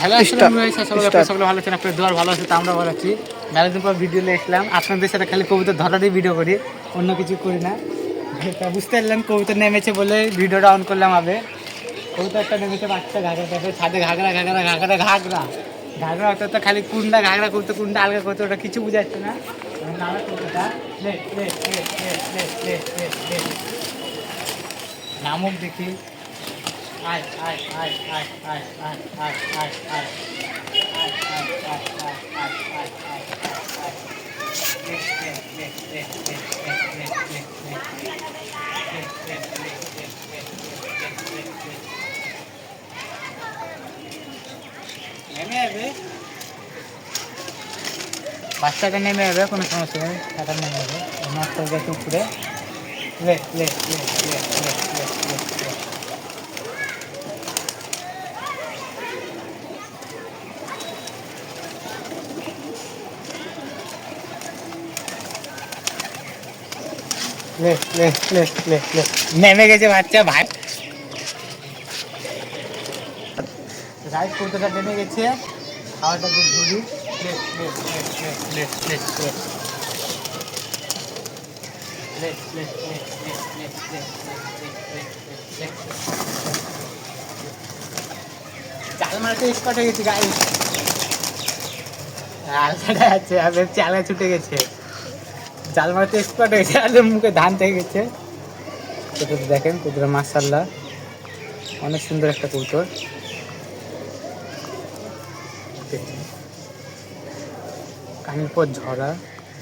Hello আসসালামু আলাইকুম, সকলে ভালো আছেন? আপনার দোয়ার ভালো আছে, তা আমরা ভালো আছি। মেলাদিন পর ভিডিও নিয়ে আসলাম, আপনাদের সাথে খালি কবুতর ধরারই ভিডিও করি, অন্য কিছু করি না। তা বুঝতে পারলাম কবুতর নেমেছে বলে ভিডিওটা অন করলাম। আবে কবুতর একটা নেমেছে, বাচ্চা ঘাগরা দেখে ছাদে ঘাগরা ঘাগরা ঘাগরা ঘাগরা ঘাগরা হতো, তো খালি কুন্ডা ঘাগরা করতে, কুন্ডা আলগা করতে, ওটা কিছু বুঝাচ্ছে না। নামক দেখি, আয় আয় আয় আয় আয় আয় আয় আয় আয় বাচ্চাটা নেমে যাবে, কোনো সমস্যা নেই, টাকা নেমে যাবে, নষ্ট হয়ে গেছে উপরে। লে লে লে লে লে লে লে লে লে লে লে নেমে গেছে বাচ্চা ভাই। রাইট কৌটোটা নেমে গেছে, খাওয়াটা খুব ধরি। চাল মারতে স্পট হয়ে গেছে গাড়ি, আলসাটা আছে, আর চালে ছুটে গেছে, জাল মারতে স্পট হয়েছে, আর মুখে ধান থেকে গেছে। কবুতর দেখেন, কবুতর মাশাআল্লাহ অনেক সুন্দর একটা কবুতর। কানের পর ঝরা,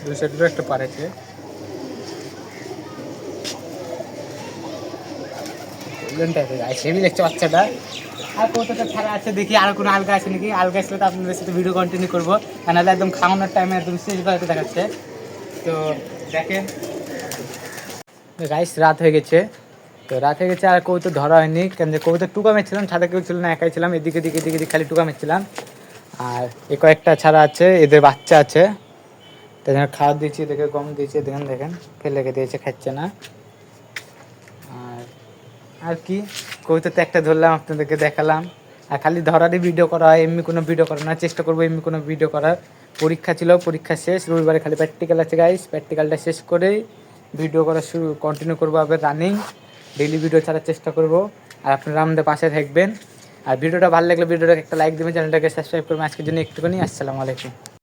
দু সাইডেরও একটা পারেছে। হেভি দেখছে বাচ্চাটা। আর কতটা ছাড়া আছে দেখি, আর কোনো আলগা আছে নাকি? আলগা আসলে তো আপনাদের সাথে ভিডিও কন্টিনিউ করবো, নাহলে একদম খাওয়ানোর টাইমে একদম শেষ বাড়িতে দেখাচ্ছে। তো দেখেন রাইস, রাত হয়ে গেছে, তো রাত হয়ে গেছে, আর কবুতর ধরা হয়নি, কেন যে কবুতর টুকা মেরছিলাম, ছাদে কেউ ছিল না, একাই ছিলাম, এদিকে এদিকে খালি টুকা মেরছিলাম। আর এ কয়েকটা ছাড়া আছে, এদের বাচ্চা আছে, তাই জন্য খাওয়া দিয়েছি, এদেরকে গম দিয়েছি, দেখেন দেখেন ফেলে রেখে দিয়েছে, খাচ্ছে না। আর কি, কবিতা তো একটা ধরলাম, আপনাদেরকে দেখালাম। আর খালি ধরারই ভিডিও করা হয়, এমনি কোনো ভিডিও করার না, চেষ্টা করবো এমনি কোনো ভিডিও করার। পরীক্ষা ছিল, পরীক্ষা শেষ, রবিবারে খালি প্র্যাকটিক্যাল আছে গাইস, প্র্যাকটিক্যালটা শেষ করেই ভিডিও করা কন্টিনিউ করবো। আবার রানিং ডেইলি ভিডিও ছাড়ার চেষ্টা করব। আর আপনারা আমাদের পাশে থাকবেন। আর ভিডিওটা ভালো লাগলে ভিডিওটাকে একটা লাইক দেবেন, চ্যানেলটাকে সাবস্ক্রাইব করবেন। আজকের জন্য একটুখানি, আসসালামু আলাইকুম।